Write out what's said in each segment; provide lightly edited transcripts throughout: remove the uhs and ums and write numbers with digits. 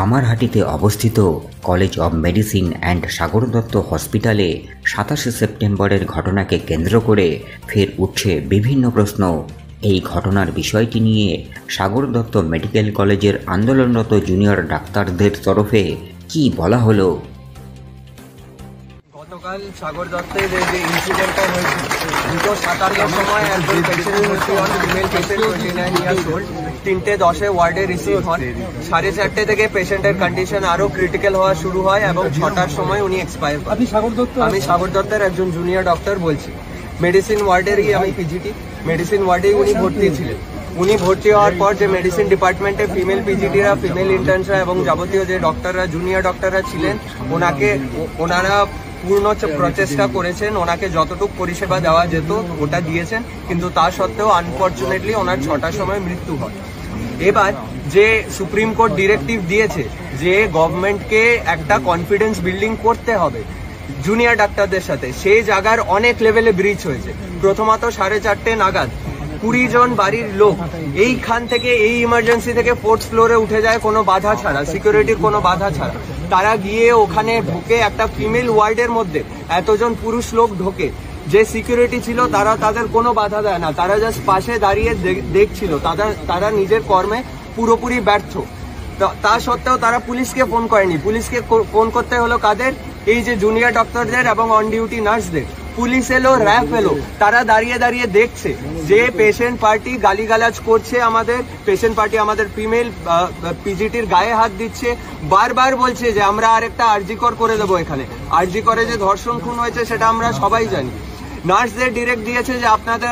কামারহাটিতে অবস্থিত college of medicine and Sagar Dutta হসপিটালে 27শে সেপ্টেম্বরের ঘটনাকে কেন্দ্র করে ফের উঠছে বিভিন্ন প্রশ্ন। এই ঘটনার বিষয়টি নিয়ে সাগর দত্ত মেডিকেল কলেজের আন্দোলনরত জুনিয়র ডাক্তারদের তরফে কি বলা হলো। গতকাল সাগর দত্তের যে ইনসিডেন্টটা হয়েছে, 2:57 সময় একজন পেশেন্ট ভর্তি হন, ফিমেল পেশেন্ট 29 ইয়ার্স ওল্ড, 3:10 ওয়ার্ডে রিসিভ হন। 4:30 থেকে পেশেন্টের কন্ডিশন আরো ক্রিটিক্যাল হওয়া শুরু হয় এবং 6টার সময় উনি এক্সপায়ার করেন। আমি সাগর দত্তের একজন জুনিয়র ডক্টর বলছি। মেডিসিন ওয়ার্ডেরই আমি পিজিটি, মেডিসিন ওয়ার্ডেই উনি ভর্তি ছিলেন। উনি ভর্তি হওয়ার পর যে মেডিসিন ডিপার্টমেন্টে ফিমেল পিজিটিরা, ফিমেল ইন্টার্নসরা এবং যাবতীয় যে ডক্টররা, জুনিয়র ডক্টররা ছিলেন, ওনারা পূর্ণ প্রচেষ্টা করেছেন, ওনাকে যতটুকু পরিষেবা দেওয়া যেত ওটা দিয়েছেন, কিন্তু তা সত্ত্বেও আনফর্চুনেটলি ওনার 6টার সময় মৃত্যু হয়। এবার যে সুপ্রিম কোর্ট ডিরেক্টিভ দিয়েছে যে গভর্নমেন্টকে একটা কনফিডেন্স বিল্ডিং করতে হবে জুনিয়র ডাক্তারদের সাথে, সেই জায়গার অনেক লেভেলে ব্রিচ হয়েছে। প্রথমত 4:30 নাগাদ 20 জন বাড়ির লোক এইখান থেকে, এই ইমার্জেন্সি থেকে 4th ফ্লোরে উঠে যায় কোনো বাধা ছাড়া, সিকিউরিটির কোনো বাধা ছাড়া। তারা গিয়ে ওখানে ঢোকে, একটা ফিমেল ওয়ার্ডের মধ্যে এতজন পুরুষ লোক ঢোকে, যে সিকিউরিটি ছিল তারা তাদের কোনো বাধা দেয় না, তারা জাস্ট পাশে দাঁড়িয়ে দেখছিল। তারা নিজের কর্মে পুরোপুরি ব্যর্থ। তা সত্ত্বেও তারা পুলিশকে ফোন করেনি। পুলিশকে ফোন করতে হলো কাদের? এই যে জুনিয়র ডক্টরদের এবং অন ডিউটি নার্সদের। পুলিশ এলো, র্যাব এলো, তারা দাঁড়িয়ে দাঁড়িয়ে দেখছে যে পেশেন্ট পার্টি গালিগালাজ করছে, আমাদের পেশেন্ট পার্টি আমাদের ফিমেল পিজিটির গায়ে হাত দিচ্ছে, বারবার বলছে যে আমরা আরেকটা আরজিকর করে দেবো। এখানে আরজিকরে যে ধর্ষণ খুন হয়েছে সেটা আমরা সবাই জানি। নার্সদের ডিরেক্ট দিয়েছে যে আপনারা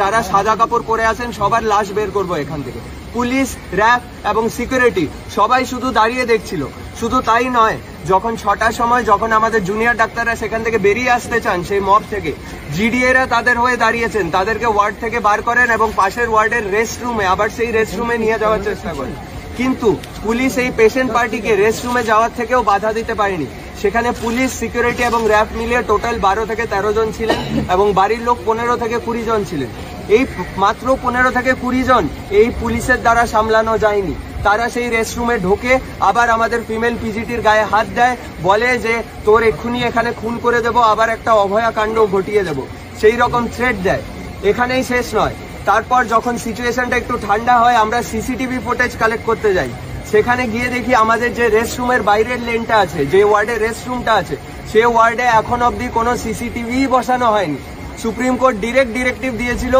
যারা সাদা কাপড় পরে আছেন সবার লাশ বের করবো এখান থেকে। পুলিশ, র্যাব এবং সিকিউরিটি সবাই শুধু দাঁড়িয়ে দেখছিল। শুধু তাই নয়, যখন 6টার সময় যখন আমাদের জুনিয়র ডাক্তাররা সেখান থেকে বেরিয়ে আসতে চান সেই মব থেকে, জিডিএরা তাদের হয়ে দাঁড়িয়েছেন, তাদেরকে ওয়ার্ড থেকে বার করেন এবং পাশের ওয়ার্ডের রেস্টরুমে, আবার সেই রেস্টরুমে নিয়ে যাওয়ার চেষ্টা করেন। কিন্তু পুলিশ এই পেশেন্ট পার্টিকে রেস্টরুমে যাওয়ার থেকেও বাধা দিতে পারেনি। সেখানে পুলিশ, সিকিউরিটি এবং র্যাব মিলিয়ে টোটাল 12 থেকে 13 জন ছিলেন এবং বাড়ির লোক 15 থেকে 20 জন ছিলেন। এই মাত্র 15 থেকে 20 জন এই পুলিশের দ্বারা সামলানো যায়নি। তারা সেই রেস্টরুমে ঢোকে, আবার আমাদের ফিমেল পিজিটির গায়ে হাত দেয়, বলে যে তোর এক্ষুনি এখানে খুন করে দেবো, আবার একটা অভয়াকাণ্ড ঘটিয়ে দেবো, সেই রকম থ্রেট দেয়। এখানেই শেষ নয়, তারপর যখন সিচুয়েশনটা একটু ঠান্ডা হয় আমরা সিসিটিভি ফুটেজ কালেক্ট করতে যাই। সেখানে গিয়ে দেখি আমাদের যে রেস্টরুমের বাইরের লেনটা আছে, যে ওয়ার্ডে রেস্টরুমটা আছে, সে ওয়ার্ডে এখন অবধি কোনো সিসিটিভি বসানো হয়নি। সুপ্রিম কোর্ট ডিরেক্টিভ দিয়েছিল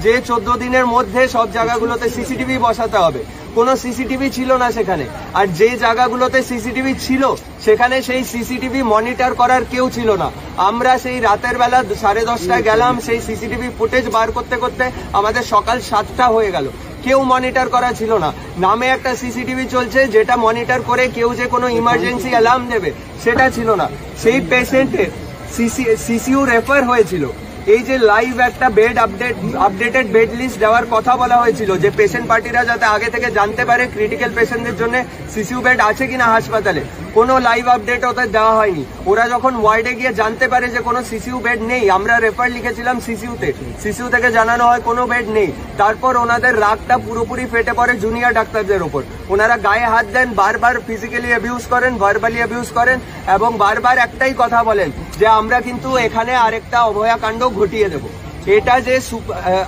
যে 14 দিনের মধ্যে সব জায়গাগুলোতে সিসিটিভি বসাতে হবে। কোনো সিসিটিভি ছিল না সেখানে। আর যে জায়গাগুলোতে সিসিটিভি ছিল সেখানে সেই সিসিটিভি মনিটর করার কেউ ছিল না। আমরা সেই রাতের বেলা 10:30টায় গেলাম, সেই সিসিটিভি ফুটেজ বার করতে করতে আমাদের সকাল 7টা হয়ে গেল। কেউ মনিটর করা ছিল না। নামে একটা সিসিটিভি চলছে, যেটা মনিটর করে কেউ যে কোনো ইমার্জেন্সি অ্যালার্ম দেবে সেটা ছিল না। সেই পেশেন্টের সিসিইউ রেফার হয়েছিল। এই যে লাইভ একটা আপডেটেড বেড লিস্ট দেওয়ার কথা বলা হয়েছিল, যে পেশেন্ট পার্টিরা যাতে আগে থেকে জানতে পারে ক্রিটিক্যাল পেশেন্টদের জন্য সিসিইউ বেড আছে কিনা হাসপাতালে, কোনো লাইভ আপডেট ওদের দেওয়া হয়নি। ওরা যখন ওয়ার্ডে গিয়ে জানতে পারে যে কোনো সিসিইউ বেড নেই, আমরা রেফার লিখেছিলাম সিসিইউ থেকে জানানো হয় কোনো বেড নেই। তারপর ওনাদের রাগটা পুরোপুরি ফেটে পড়ে জুনিয়র ডাক্তারদের ওপর। ওনারা গায়ে হাত দেন, বারবার ফিজিক্যালি অ্যাবিউজ করেন, ভার্বালি অ্যাবিউজ করেন এবং বারবার একটাই কথা বলেন যে আমরা কিন্তু এখানে আরেকটা অভয়াকাণ্ড ঘটিয়ে দেব, এটা যে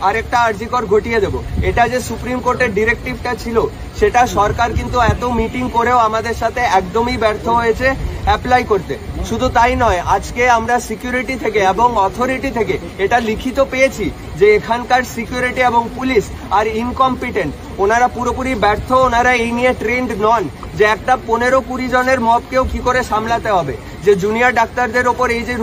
আরেকটা আরজিকর ঘটিয়ে দেব। এটা যে সুপ্রিম কোর্টের ডিরেক্টিভটা ছিল, সেটা সরকার কিন্তু এত মিটিং করেও আমাদের সাথে একদমই ব্যর্থ হয়েছে অ্যাপ্লাই করতে। শুধু তাই নয়, আজকে আমরা সিকিউরিটি থেকে এবং অথরিটি থেকে এটা লিখিত পেয়েছি যে এখানকার সিকিউরিটি এবং পুলিশ আর ইনকম্পিটেন্ট, ওনারা পুরোপুরি ব্যর্থ, ওনারা এই নিয়ে ট্রেন্ড নন যে একটা 15-20 জনের মবকেও কি করে সামলাতে হবে। যে জুনিয়র ডাক্তারদের ওপর এই যে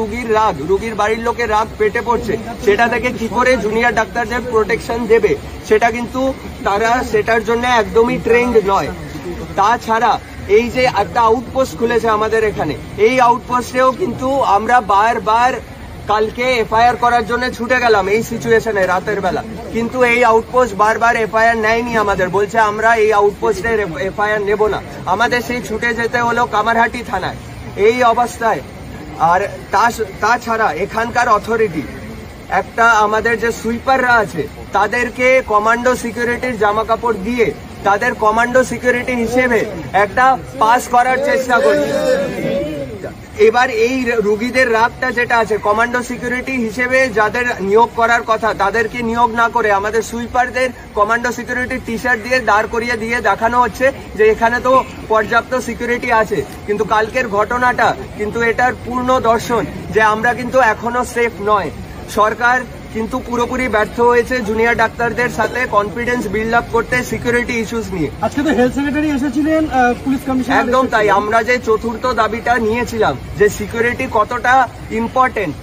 রুগীর বাড়ির লোকের রাগ পেটে পড়ছে, সেটা থেকে কি করে জুনিয়র ডাক্তারদের প্রোটেকশন দেবে, সেটা কিন্তু তারা সেটার জন্য একদমই ট্রেন্ড নয়। তাছাড়া এই যে একটা আউটপোস্ট খুলেছে আমাদের এখানে, এই আউটপোস্টেও কিন্তু আমরা বারবার কালকে এফআইআর করার জন্য ছুটে গেলাম এই সিচুয়েশনে রাতের বেলা, কিন্তু এই আউটপোস্ট বারবার এফআইআর নেয়নি আমাদের, বলছে আমরা এই আউটপোস্টের এফআইআর নেব না। আমাদের সেই ছুটে যেতে হলো কামারহাটি থানায় এই অবস্থায়। আর তাছাড়া এখানকার অথরিটি, একটা আমাদের যে সুইপাররা আছে তাদেরকে কমান্ডো সিকিউরিটির জামা কাপড় দিয়ে তাদের কমান্ডো সিকিউরিটি হিসেবে একটা পাস করার চেষ্টা করছে। এবার এই রুগীদের রাগটা যেটা আছে, কমান্ডো সিকিউরিটি হিসেবে যাদের নিয়োগ করার কথা তাদেরকে নিয়োগ না করে আমাদের সুইপারদের কমান্ডো সিকিউরিটি টি শার্ট দিয়ে দাঁড় করিয়ে দিয়ে দেখানো হচ্ছে যে এখানে তো পর্যাপ্ত সিকিউরিটি আছে। কিন্তু কালকের ঘটনাটা কিন্তু এটার পূর্ণ দর্শন যে আমরা কিন্তু এখনো সেফ নয়। সরকার কিন্তু পুরোপুরি ব্যর্থ হয়েছে জুনিয়র ডাক্তারদের সাথে কনফিডেন্স বিল্ড আপ করতে সিকিউরিটি ইস্যুস নিয়ে। আজকে তো হেলথ সেক্রেটারি এসেছিলেন, পুলিশ কমিশনার। একদম তাই, আমরা যে চতুর্থ দাবিটা নিয়েছিলাম যে সিকিউরিটি কতটা ইম্পর্টেন্ট,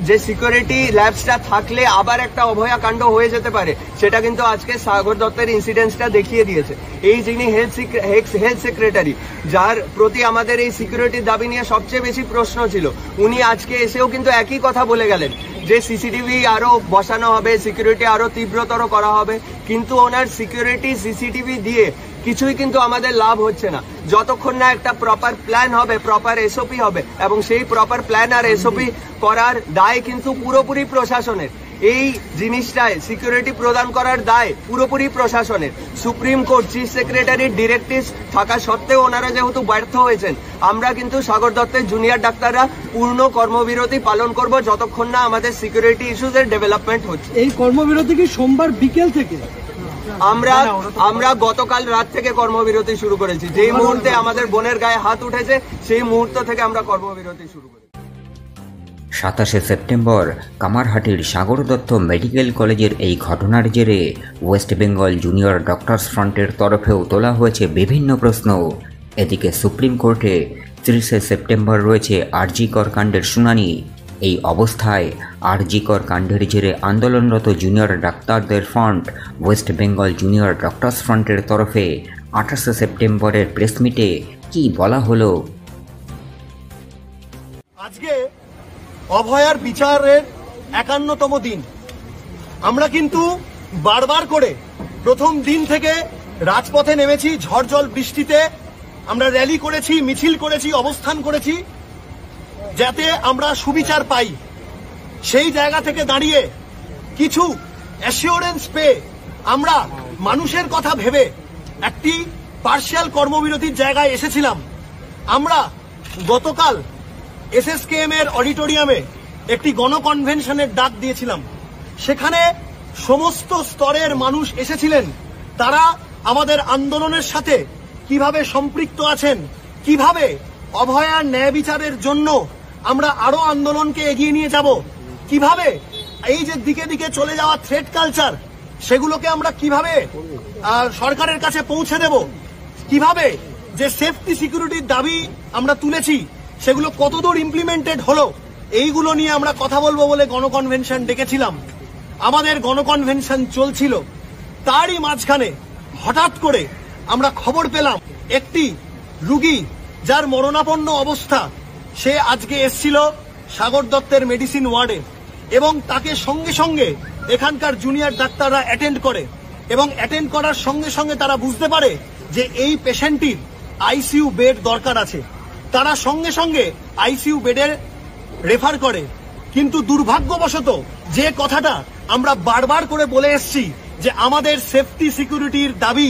যে সিকিউরিটি ল্যাবসটা থাকলে আবার একটা অভয়া কাণ্ড হয়ে যেতে পারে, সেটা কিন্তু আজকে সাগর দত্তের ইনসিডেন্টসটা দেখিয়ে দিয়েছে। এই যিনি হেলথ সেক্রেটারি, যার প্রতি আমাদের এই সিকিউরিটির দাবি নিয়ে সবচেয়ে বেশি প্রশ্ন ছিল, উনি আজকে এসেও কিন্তু একই কথা বলে গেলেন যে সিসিটিভি আরো বসানো হবে, সিকিউরিটি আরো তীব্রতর করা হবে। কিন্তু ওনার সিকিউরিটি সিসিটিভি দিয়ে কিছুই কিন্তু আমাদের লাভ হচ্ছে না যতক্ষণ না একটা প্রপার প্ল্যান হবে, প্রপার এসওপি হবে, এবং সেই প্রপার প্ল্যান আর এসওপি করার দায় কিন্তু পুরোপুরি প্রশাসনের। এই জিনিসটায় সিকিউরিটি প্রদান করার দায় পুরোপুরি প্রশাসনের। সুপ্রিম কোর্ট চিফ সেক্রেটারির ডিরেক্টিভস থাকা সত্ত্বেও ওনারা যেহেতু ব্যর্থ হয়েছেন, আমরা কিন্তু সাগর দত্তের জুনিয়র ডাক্তাররা পূর্ণ কর্মবিরতি পালন করব যতক্ষণ না আমাদের সিকিউরিটি ইস্যুজের ডেভেলপমেন্ট হচ্ছে। এই কর্মবিরতি কি সোমবার বিকেল থেকে? আমরা গতকাল রাত থেকে কর্মবিরতি শুরু করেছি। যেই মুহূর্তে আমাদের বোনের গায়ে হাত উঠেছে সেই মুহূর্ত থেকে আমরা কর্মবিরতি শুরু করেছি। 27শে সেপ্টেম্বর কামারহাটির সাগর দত্ত মেডিকেল কলেজের এই ঘটনার জেরে ওয়েস্ট বেঙ্গল জুনিয়র ডক্টরস ফ্রন্টের তরফেও তোলা হয়েছে বিভিন্ন প্রশ্ন। এদিকে সুপ্রিম কোর্টে 30শে সেপ্টেম্বর রয়েছে আরজি কর কাণ্ডের শুনানি। এই অবস্থায় আরজি কর কাণ্ডের জেরে আন্দোলনরত জুনিয়র ডাক্তারদের front waist Bengal junior doctors ফ্রন্টের তরফে 28শে সেপ্টেম্বরের প্রেসমিটে কি বলা হলো? আজকে অভয়ার বিচারের 51তম দিন। আমরা কিন্তু বারবার করে প্রথম দিন থেকে রাজপথে নেমেছি, ঝড় জল বৃষ্টিতে আমরা র্যালি করেছি, মিছিল করেছি, অবস্থান করেছি, যাতে আমরা সুবিচার পাই। সেই জায়গা থেকে দাঁড়িয়ে কিছু অ্যাসিওরেন্স পেয়ে আমরা মানুষের কথা ভেবে একটি পার্শিয়াল কর্মবিরতির জায়গায় এসেছিলাম। আমরা গতকাল এসএসকেএম এর অডিটোরিয়ামে একটি গণকনভেনশনের ডাক দিয়েছিলাম। সেখানে সমস্ত স্তরের মানুষ এসেছিলেন। তারা আমাদের আন্দোলনের সাথে কিভাবে সম্পৃক্ত আছেন, কিভাবে অভয়ার ন্যায় বিচারের জন্য আমরা আরো আন্দোলনকে এগিয়ে নিয়ে যাব, কিভাবে এই যে দিকে দিকে চলে যাওয়া থ্রেট কালচার সেগুলোকে আমরা কিভাবে সরকারের কাছে পৌঁছে দেব, কিভাবে যে সেফটি সিকিউরিটির দাবি আমরা তুলেছি সেগুলো কতদূর ইমপ্লিমেন্টেড হলো, এইগুলো নিয়ে আমরা কথা বলবো বলে গণকনভেনশন ডেকেছিলাম। আমাদের গণকনভেনশন চলছিল, তারই মাঝখানে হঠাৎ করে আমরা খবর পেলাম একটি রুগী যার মরণাপন্ন অবস্থা, সে আজকে এসছিল সাগর দত্তের মেডিসিন ওয়ার্ডে, এবং তাকে সঙ্গে সঙ্গে এখানকার জুনিয়র ডাক্তাররা অ্যাটেন্ড করে, এবং অ্যাটেন্ড করার সঙ্গে সঙ্গে তারা বুঝতে পারে যে এই পেশেন্টটির আইসিইউ বেড দরকার আছে। তারা সঙ্গে সঙ্গে আইসিইউ বেডে রেফার করে। কিন্তু দুর্ভাগ্যবশত যে কথাটা আমরা বারবার করে বলে এসছি যে আমাদের সেফটি সিকিউরিটির দাবি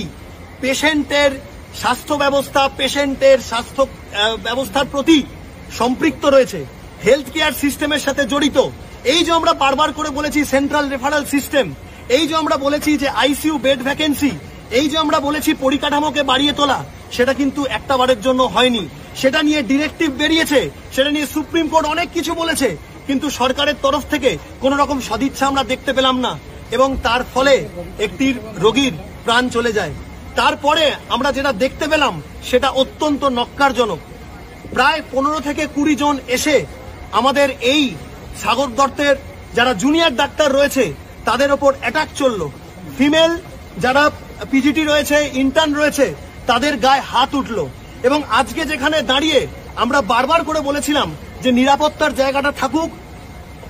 পেশেন্টের স্বাস্থ্য ব্যবস্থা, পেশেন্টের স্বাস্থ্য ব্যবস্থার প্রতি সম্পৃক্ত রয়েছে, হেলথ কেয়ার সিস্টেমের সাথে জড়িত। এই যে আমরা বারবার করে বলেছি সেন্ট্রাল রেফারাল সিস্টেম, এই যে আমরা বলেছি যে আইসিইউ বেড ভ্যাকেন্সি, এই যে আমরা বলেছি পরিকাঠামোকে বাড়িয়ে তোলা, সেটা কিন্তু একটা বারের জন্য হয়নি। সেটা নিয়ে ডিরেক্টিভ বেরিয়েছে, সেটা নিয়ে সুপ্রিম কোর্ট অনেক কিছু বলেছে, কিন্তু সরকারের তরফ থেকে কোন রকম সদিচ্ছা আমরা দেখতে পেলাম না, এবং তার ফলে একটি রোগীর প্রাণ চলে যায়। তারপরে আমরা যেটা দেখতে পেলাম সেটা অত্যন্ত নক্কারজনক। প্রায় 15 থেকে 20 জন এসে আমাদের এই সাগর দত্তের যারা জুনিয়র ডাক্তার রয়েছে তাদের ওপর অ্যাটাক চলল। ফিমেল যারা পিজিটি রয়েছে, ইন্টার্ন রয়েছে, তাদের গায়ে হাত উঠল। এবং আজকে যেখানে দাঁড়িয়ে আমরা বারবার করে বলেছিলাম যে নিরাপত্তার জায়গাটা থাকুক,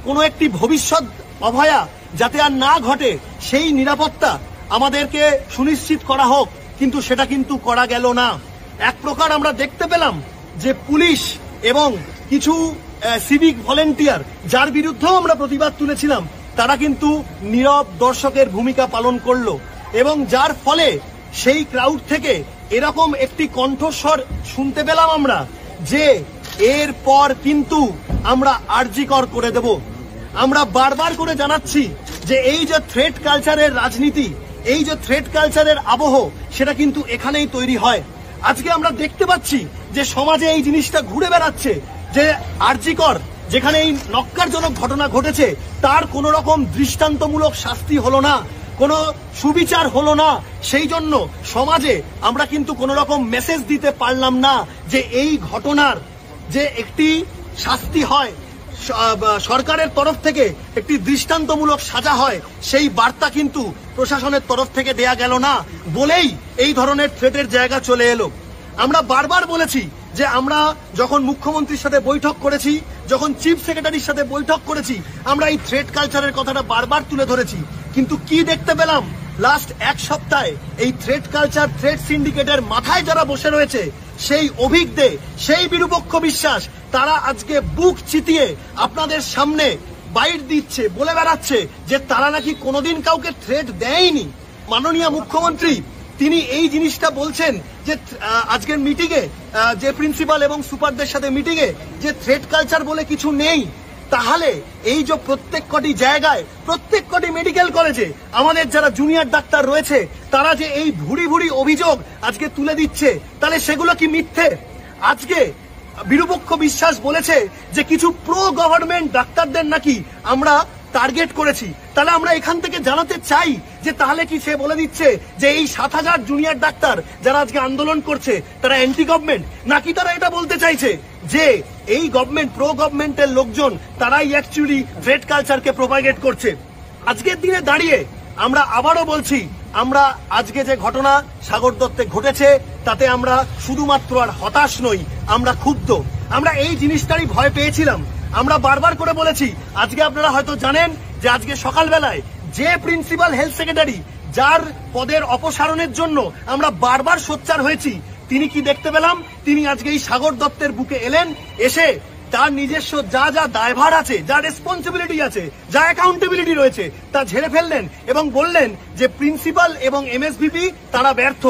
কোনো একটি ভবিষ্যৎ অভয়া যাতে আর না ঘটে সেই নিরাপত্তা আমাদেরকে সুনিশ্চিত করা হোক, কিন্তু সেটা কিন্তু করা গেল না। এক প্রকার আমরা দেখতে পেলাম যে পুলিশ এবং কিছু সিভিক ভলেন্টিয়ার, যার বিরুদ্ধেও আমরা প্রতিবাদ তুলেছিলাম, তারা কিন্তু নীরব দর্শকের ভূমিকা পালন করলো, এবং যার ফলে সেই ক্রাউড থেকে এরকম একটি কণ্ঠস্বর শুনতে পেলাম আমরা যে এরপর কিন্তু আমরা আরজিকর করে দেব। আমরা বারবার করে জানাচ্ছি যে এই যে থ্রেট কালচারের রাজনীতি, এই যে থ্রেট কালচারের আবহ, সেটা কিন্তু এখানেই তৈরি হয়। আজকে আমরা দেখতে পাচ্ছি যে সমাজে এই জিনিসটা ঘুরে বেড়াচ্ছে যে আরজিকর যেখানে এই নক্কারজনক ঘটনা ঘটেছে তার কোন রকম দৃষ্টান্তমূলক শাস্তি হলো না, কোনো সুবিচার হলো না। সেই জন্য সমাজে আমরা কিন্তু কোন রকম মেসেজ দিতে পারলাম না যে এই ঘটনার যে একটি শাস্তি হয়, সরকারের তরফ থেকে একটি দৃষ্টান্তমূলক সাজা হয়, সেই বার্তা কিন্তু প্রশাসনের তরফ থেকে দেয়া গেল না বলেই এই ধরনের থ্রেটের জায়গা চলে এলো। আমরা বারবার বলেছি যে আমরা যখন মুখ্যমন্ত্রীর সাথে বৈঠক করেছি, যখন চিফ সেক্রেটারির সাথে বৈঠক করেছি, আমরা এই থ্রেট কালচারের কথাটা বারবার তুলে ধরেছি। কিন্তু কি দেখতে পেলাম লাস্ট এক সপ্তাহে? এই থ্রেট কালচার, থ্রেট সিন্ডিকেটের মাথায় যারা বসে রয়েছে, সেই অভিজ্ঞ, সেই বিরূপক্ষ বিশ্বাস, তারা আজকে বুক চিতিয়ে আপনাদের সামনে বাইট দিচ্ছে, বলে বেড়াচ্ছে যে তারা নাকি কোনোদিন কাউকে থ্রেট দেয়নি। মাননীয় মুখ্যমন্ত্রী তিনি এই জিনিসটা বলছেন যে আজকের মিটিংয়ে, যে প্রিন্সিপাল এবং সুপারদের সাথে মিটিংয়ে, যে থ্রেট কালচার বলে কিছু নেই। তাহলে এই যে প্রত্যেক কটি জায়গায়, প্রত্যেক কটি মেডিকেল কলেজে আমাদের যারা জুনিয়র ডাক্তার রয়েছে তারা যে এই ভুরি ভুরি অভিযোগ আজকে তুলে দিচ্ছে, তাহলে সেগুলো কি মিথ্যে? আজকে বিরূপক্ষ বিশ্বাস বলেছে যে কিছু প্রো গভর্নমেন্ট ডাক্তারদের নাকি আমরা টার্গেট করেছি। তাহলে আমরা এখান থেকে জানাতে চাই যে তাহলে কি সে বলে দিচ্ছে যে এই ৭,০০০ জুনিয়র ডাক্তার যারা আজকে আন্দোলন করছে তারা অ্যান্টি গভর্নমেন্ট, নাকি তারা এটা বলতে চাইছে যে এই গভর্নমেন্ট, প্রো গভর্নমেন্টের লোকজন তারাই অ্যাকচুয়ালি থ্রেট কালচারকে প্রোপাগেট করছে? আজকের দিনে দাঁড়িয়ে আমরা আবারও বলছি, আমরা আজকে যে ঘটনা সাগর দত্তে ঘটেছে তাতে আমরা শুধুমাত্র আর হতাশ নই, আমরা ক্ষুব্ধ। আমরা এই জিনিসটারই ভয় পেয়েছিলাম। আমরা বারবার করে বলেছি, আজকে আপনারা হয়তো জানেন যে আজকে সকালবেলায় যে প্রিন্সিপাল হেলথ সেক্রেটারি, যার পদের অপসারণের জন্য আমরা বারবার সোচ্চার হয়েছি, তিনি কি দেখতে পেলাম? তিনি আজকে এই সাগর দত্তের বুকে এলেন, এসে তার নিজস্ব যা যা দায়ভার আছে, যা রেসপন্সিবিলিটি আছে, যা অ্যাকাউন্টেবিলিটি রয়েছে তা ঝেড়ে ফেললেন এবং বললেন যে প্রিন্সিপাল এবং এমএসভিপি তারা ব্যর্থ।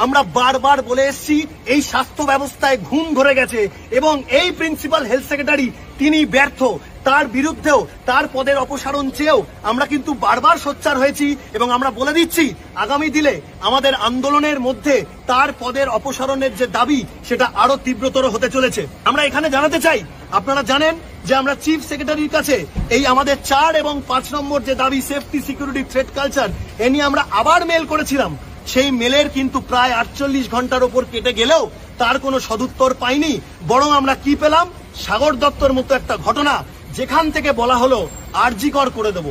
আমরা বারবার বলে এসেছি এই স্বাস্থ্য ব্যবস্থায় ঘুম ধরে গেছে এবং এই প্রিন্সিপাল হেলথ সেক্রেটারি তিনি ব্যর্থ। তার বিরুদ্ধেও, তার পদের অপসারণ চেয়েও আমরা কিন্তু বারবার সোচ্চার হয়েছি এবং আমরা বলে দিচ্ছি আগামী দিনে আমাদের আন্দোলনের মধ্যে তার পদের অপসারণের যে দাবি সেটা আরো তীব্রতর হতে চলেছে। আমরা এখানে জানাতে চাই, আপনারা জানেন যে আমরা চিফ সেক্রেটারির কাছে এই আমাদের ৪ এবং ৫ নম্বর যে দাবি সেফটি, সিকিউরিটি, থ্রেট কালচার, এ নিয়ে আমরা আবার মেল করেছিলাম। সেই মেলের কিন্তু প্রায় ৪৮ ঘন্টার ওপর কেটে গেলেও তার কোনো সদুত্তর পাইনি। বরং আমরা কি পেলাম? সাগর দত্তর মতো একটা ঘটনা যেখান থেকে বলা হলো আরজিকর করে দেব।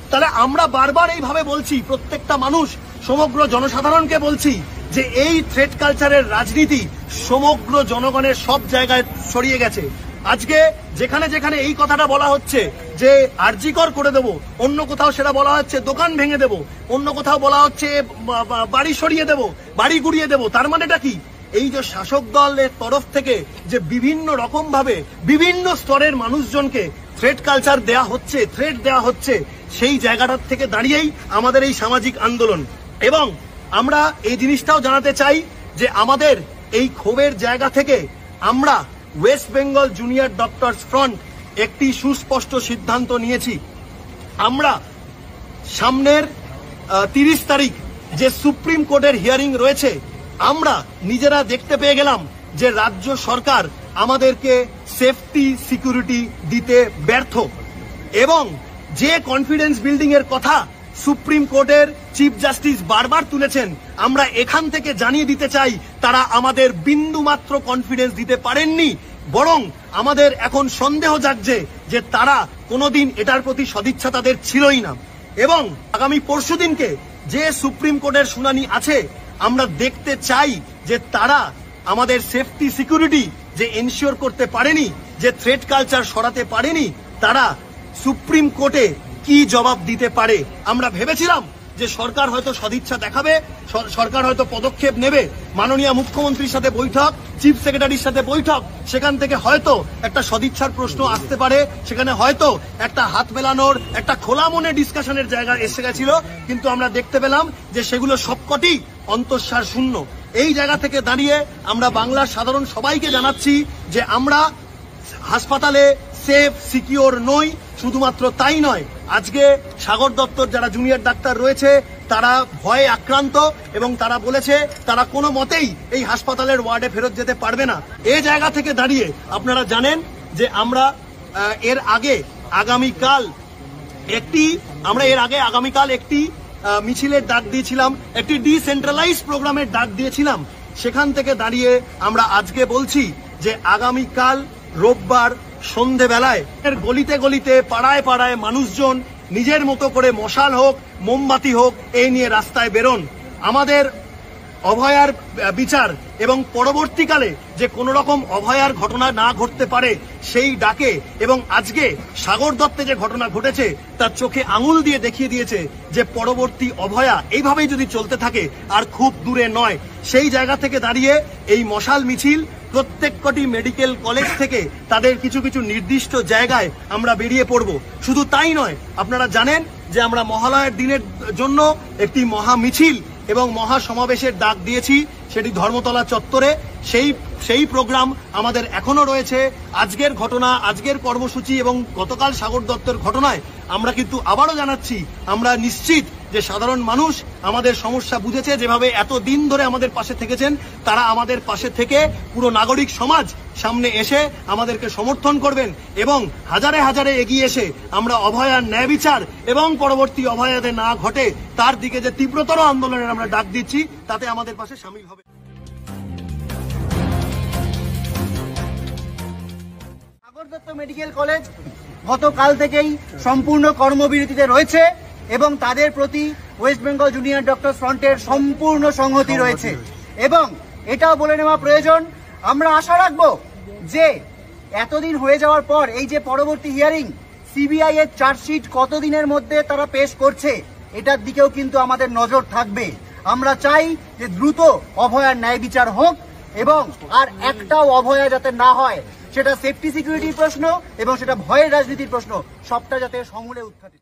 তাহলে আমরা বারবার এইভাবে বলছি, প্রত্যেকটা মানুষ, সমগ্র জনসাধারণকে বলছি যে এই থ্রেট কালচারের রাজনীতি সমগ্র জনগণের সব জায়গায় ছড়িয়ে গেছে। আজকে যেখানে যেখানে এই কথাটা বলা হচ্ছে যে আরজিকর করে দেব, অন্য কোথাও সেটা বলা হচ্ছে দোকান ভেঙে দেব, অন্য কোথাও বলা হচ্ছে বাড়ি সরিয়ে দেব, বাড়ি গুড়িয়ে দেব। তার মানেটা কি? এই যে শাসক দলের তরফ থেকে যে বিভিন্ন রকম ভাবে বিভিন্ন স্তরের মানুষজনকে থ্রেট কালচার দেয়া হচ্ছে, থ্রেট দেয়া হচ্ছে, সেই জায়গাটার থেকে দাঁড়িয়েই আমাদের এই সামাজিক আন্দোলন। এবং আমরা এই জিনিসটাও জানাতে চাই যে আমাদের এই ক্ষোভের জায়গা থেকে আমরা West Bengal junior doctors front একটি সুস্পষ্ট সিদ্ধান্ত নিয়েছি। আমরা সামনের ৩০ তারিখ যে সুপ্রিম কোর্টের হিয়ারিং রয়েছে, আমরা নিজেরা দেখতে পেয়ে গেলাম যে রাজ্য সরকার আমাদেরকে সেফটি, সিকিউরিটি দিতে ব্যর্থ এবং যে কনফিডেন্স বিল্ডিং এর কথা সুপ্রিম কোর্টের চিফ জাস্টিস বারবার তুলেছেন, আমরা এখান থেকে জানিয়ে দিতে চাই তারা আমাদের বিন্দুমাত্র কনফিডেন্স দিতে পারেননি। বরং আমাদের এখন সন্দেহ জাগছে যে তারা কোনোদিন এটার প্রতি সদিচ্ছা তাদের ছিলই না। এবং আগামী পরশুদিনকে যে সুপ্রিম কোর্টের শুনানি আছে, আমরা দেখতে চাই যে তারা আমাদের সেফটি, সিকিউরিটি যে এনশিওর করতে পারেনি, যে থ্রেট কালচার সরাতে পারেনি, তারা সুপ্রিম কোর্টে কি জবাব দিতে পারে। আমরা ভেবেছিলাম যে সরকার হয়তো সদিচ্ছা দেখাবে, সরকার হয়তো পদক্ষেপ নেবে, মাননীয় মুখ্যমন্ত্রীর সাথে বৈঠক, চিফ সেক্রেটারির সাথে বৈঠক, সেখান থেকে হয়তো একটা সদিচ্ছার প্রশ্ন আসতে পারে, সেখানে হয়তো একটা হাত মেলানোর, একটা খোলা মনে ডিসকাশনের জায়গা এসে গেছিল, কিন্তু আমরা দেখতে পেলাম যে সেগুলো সবকটি অন্তঃসার শূন্য। এই জায়গা থেকে দাঁড়িয়ে আমরা বাংলার সাধারণ সবাইকে জানাচ্ছি যে আমরা হাসপাতালে সেফ সিকিওর নই। শুধুমাত্র তাই নয়, আজকে সাগর দত্তর যারা জুনিয়র ডাক্তার রয়েছে তারা ভয়ে আক্রান্ত এবং তারা বলেছে তারা কোনো মতেই এই হাসপাতালের ওয়ার্ডে ফেরত যেতে পারবে না। এই জায়গা থেকে দাঁড়িয়ে আপনারা জানেন যে আমরা এর আগে আগামীকাল একটি মিছিলের ডাক দিয়েছিলাম, একটি ডিসেন্ট্রালাইজ প্রোগ্রামের ডাক দিয়েছিলাম। সেখান থেকে দাঁড়িয়ে আমরা আজকে বলছি যে আগামীকাল রোববার সন্ধেবেলায় গলিতে গলিতে পাড়ায় পাড়ায় মানুষজন নিজের মতো করে মশাল হোক, মোমবাতি হোক, এই নিয়ে রাস্তায় বেরোন। আমাদের অভয়ার বিচার এবং পরবর্তীকালে যে কোনো রকম অভয়ার ঘটনা না ঘটতে পারে সেই ডাকে, এবং আজকে সাগর দত্তে যে ঘটনা ঘটেছে তার চোখে আঙুল দিয়ে দেখিয়ে দিয়েছে যে পরবর্তী অভয়া এইভাবেই যদি চলতে থাকে আর খুব দূরে নয়। সেই জায়গা থেকে দাঁড়িয়ে এই মশাল মিছিল প্রত্যেকটি মেডিকেল কলেজ থেকে তাদের কিছু কিছু নির্দিষ্ট জায়গায় আমরা বেরিয়ে পড়ব। শুধু তাই নয়, আপনারা জানেন যে আমরা মহালয়ার দিনের জন্য একটি মহা মিছিল এবং মহা সমাবেশের ডাক দিয়েছি, সেটি ধর্মতলা চত্বরে। সেই প্রোগ্রাম আমাদের এখনো রয়েছে। আজকের ঘটনা, আজকের কর্মসূচি এবং গতকাল সাগর দত্তের ঘটনায় আমরা কিন্তু আবারও জানাচ্ছি, আমরা নিশ্চিত যে সাধারণ মানুষ আমাদের সমস্যা বুঝেছে, যেভাবে এতদিন ধরে আমাদের পাশে থেকেছেন তারা আমাদের পাশে থেকে পুরো নাগরিক সমাজ সামনে এসে আমাদেরকে সমর্থন করবেন এবং হাজারে হাজারে এগিয়ে এসে আমরা অভয়ার ন্যায় বিচার এবং পরবর্তী অভয়াতে না ঘটে তার দিকে যে তীব্রতর আন্দোলনের আমরা ডাক দিচ্ছি তাতে আমাদের পাশে সামিল হবে। সাগর দত্ত মেডিকেল কলেজ গতকাল থেকেই সম্পূর্ণ কর্মবিরতিতে রয়েছে এবং তাদের প্রতি ওয়েস্ট বেঙ্গল জুনিয়র ডক্টর ফ্রন্টের সম্পূর্ণ সংহতি রয়েছে। এবং এটাও বলে নেওয়া প্রয়োজন, আমরা আশা রাখবো যে এতদিন হয়ে যাওয়ার পর এই যে পরবর্তী হিয়ারিং, সিবিআই এর চার্জশিট কতদিনের মধ্যে তারা পেশ করছে এটার দিকেও কিন্তু আমাদের নজর থাকবে। আমরা চাই যে দ্রুত অভয়ার ন্যায় বিচার হোক এবং আর একটাও অভয়া যাতে না হয়, সেটা সেফটি সিকিউরিটির প্রশ্ন এবং সেটা ভয়ের রাজনীতির প্রশ্ন, সবটা যাতে সমূলে উত্থাপিত।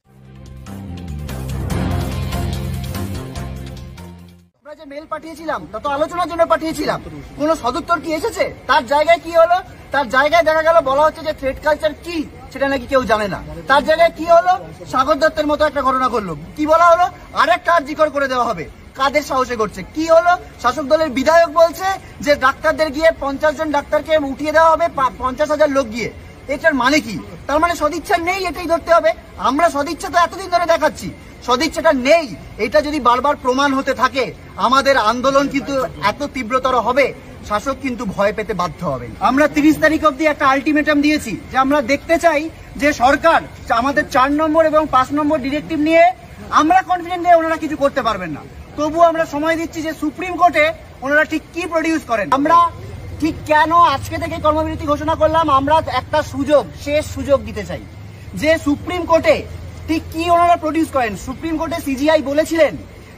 আমরা যে মেল পাঠিয়েছিলাম তা তো আলোচনার জন্য পাঠিয়েছিলাম, কোন সদুত্তর কি এসেছে? তার জায়গায় কি হলো? তার জায়গায় দেখা গেল বলা হচ্ছে যে থ্রেড কালচার কি সেটা নাকি কেউ জানে না। তার জায়গায় কি হলো? সাগর দত্তের মতো একটা ঘটনা ঘটলো, কি বলা হলো? আরেকটা আর্জিকর করে দেওয়া হবে। কাদের সাহসে করছে? কি হলো? শাসক দলের বিধায়ক বলছে যে ডাক্তারদের গিয়ে 50 জন ডাক্তারকে উঠিয়ে দেওয়া হবে, 50,000 লোক গিয়ে। এটার মানে কি? তার মানে সদিচ্ছা নেই, এটাই ধরতে হবে। আমরা সদিচ্ছা তো এতদিন ধরে দেখাচ্ছি, সদিচ্ছাটা নেই। এটা যদি বারবার প্রমাণ হতে থাকে আমাদের আন্দোলন কিন্তু এত তীব্রতর হবে, শাসক কিন্তু ভয় পেতে বাধ্য হবে। আমরা 30 তারিখ অবধি একটা আলটিমেটাম দিয়েছি যে আমরা দেখতে চাই যে সরকার আমাদের 4 নম্বর এবং 5 নম্বর ডিরেক্টিভ নিয়ে আমরা কনফিডেন্ট যে ওনারা কিছু করতে পারবেন না, তবুও আমরা সময় দিচ্ছি যে সুপ্রিম কোর্টে ওনারা ঠিক কি প্রডিউস করেন। আমরা ঠিক কেন আজকে থেকে কর্মবিরতি ঘোষণা করলাম, আমরা একটা সুযোগ, শেষ সুযোগ দিতে চাই যে সুপ্রিম কোর্টে ঠিক কি ওনারা প্রডিউস করেন। সুপ্রিম কোর্টে সিজিআই বলেছিলেন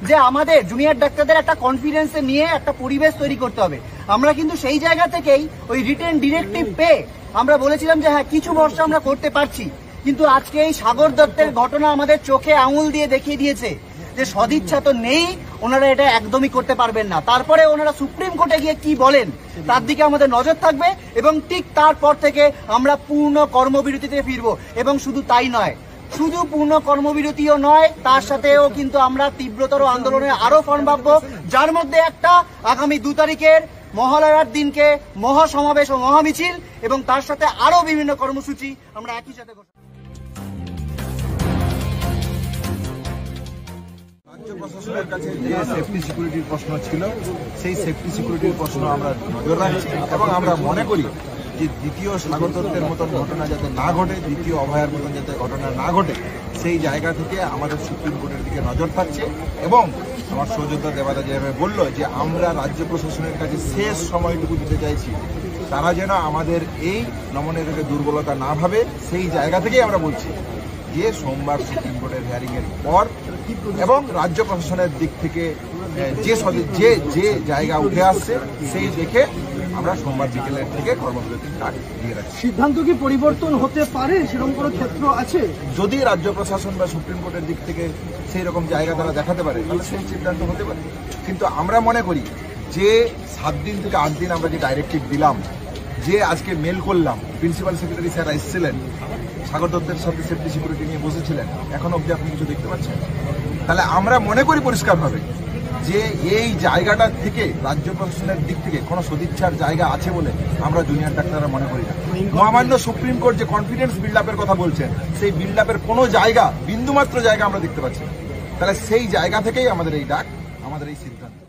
যে আমাদের জুনিয়র ডাক্তারদের একটা কনফিডেন্সে নিয়ে একটা পরিবেশ তৈরি করতে হবে। আমরা কিন্তু সেই জায়গা থেকেই ওই রিটেন ডিরেক্টিভ পেয়ে আমরা বলেছিলাম যে হ্যাঁ কিছু ভরসা আমরা করতে পারছি, কিন্তু আজকে এই সাগর দত্তের ঘটনা আমাদের চোখে আঙুল দিয়ে দেখিয়ে দিয়েছে যে সদিচ্ছা তো নেই, ওনারা এটা একদমই করতে পারবেন না। তারপরে ওনারা সুপ্রিম কোর্টে গিয়ে কি বলেন তার দিকে আমাদের নজর থাকবে এবং ঠিক তারপর থেকে আমরা পূর্ণ কর্মবিরতিতে ফিরবো। এবং শুধু তাই নয়, শুধু পূর্ণ কর্মবিরতিও নয়, তার সাথেও কিন্তু আমরা তীব্রতর আন্দোলনে আরো ফর্ম ভাববো, যার মধ্যে একটা আগামী 2 তারিখের মহালয়ার দিনকে মহাসমাবেশ ও মহামিছিল এবং তার সাথে আরো বিভিন্ন কর্মসূচি আমরা একই সাথে রাজ্য প্রশাসনের কাছে যে সেফটি সিকিউরিটির প্রশ্ন ছিল সেই সেফটি সিকিউরিটির প্রশ্ন আমরা নজর রাখছি এবং আমরা মনে করি যে দ্বিতীয় সাগর দত্তের মতন ঘটনা যাতে না ঘটে, দ্বিতীয় অভয়ার মতন যাতে ঘটনা না ঘটে, সেই জায়গা থেকে আমাদের সুপ্রিম কোর্টের দিকে নজর থাকছে। এবং আমার সহযোদ্ধা দেবাদা যেভাবে বললো যে আমরা রাজ্য প্রশাসনের কাছে শেষ সময়টুকু দিতে চাইছি, তারা যেন আমাদের এই নমনীয়তাকে দুর্বলতা না ভাবে, সেই জায়গা থেকেই আমরা বলছি যে সোমবার সুপ্রিম কোর্টের হিয়ারিং এর পর এবং রাজ্য প্রশাসনের দিক থেকে যে জায়গা উঠে আসছে সেই দেখে আমরা সোমবার বিকেলের থেকে কর্মবিরতির ডাক দিয়ে রাখছি। সিদ্ধান্ত কি পরিবর্তন হতে পারে, সেরকম কোনো ক্ষেত্র আছে? যদি রাজ্য প্রশাসন বা সুপ্রিম কোর্টের দিক থেকে সেই রকম জায়গা তারা দেখাতে পারে তাহলে সেই সিদ্ধান্ত হতে পারে, কিন্তু আমরা মনে করি যে 7 দিন থেকে 8 দিন আমরা যে ডাইরেক্টিভ দিলাম, যে আজকে মেল করলাম, প্রিন্সিপাল সেক্রেটারি স্যার এসেছিলেন, সাগর দত্তের সাথে সেফটি সিকিউরিটি নিয়ে বসেছিলেন, এখন অবধি আপনি কিছু দেখতে পাচ্ছেন? তাহলে আমরা মনে করি পরিষ্কারভাবে যে এই জায়গাটা থেকে রাজ্য প্রশাসনের দিক থেকে কোনো সদিচ্ছার জায়গা আছে বলে আমরা জুনিয়র ডাক্তাররা মনে করি না। মহামান্য সুপ্রিম কোর্ট যে কনফিডেন্স বিল্ড আপের কথা বলছেন, সেই বিল্ড আপের কোনো জায়গা, বিন্দুমাত্র জায়গা আমরা দেখতে পাচ্ছি না। তাহলে সেই জায়গা থেকেই আমাদের এই ডাক, আমাদের এই সিদ্ধান্ত।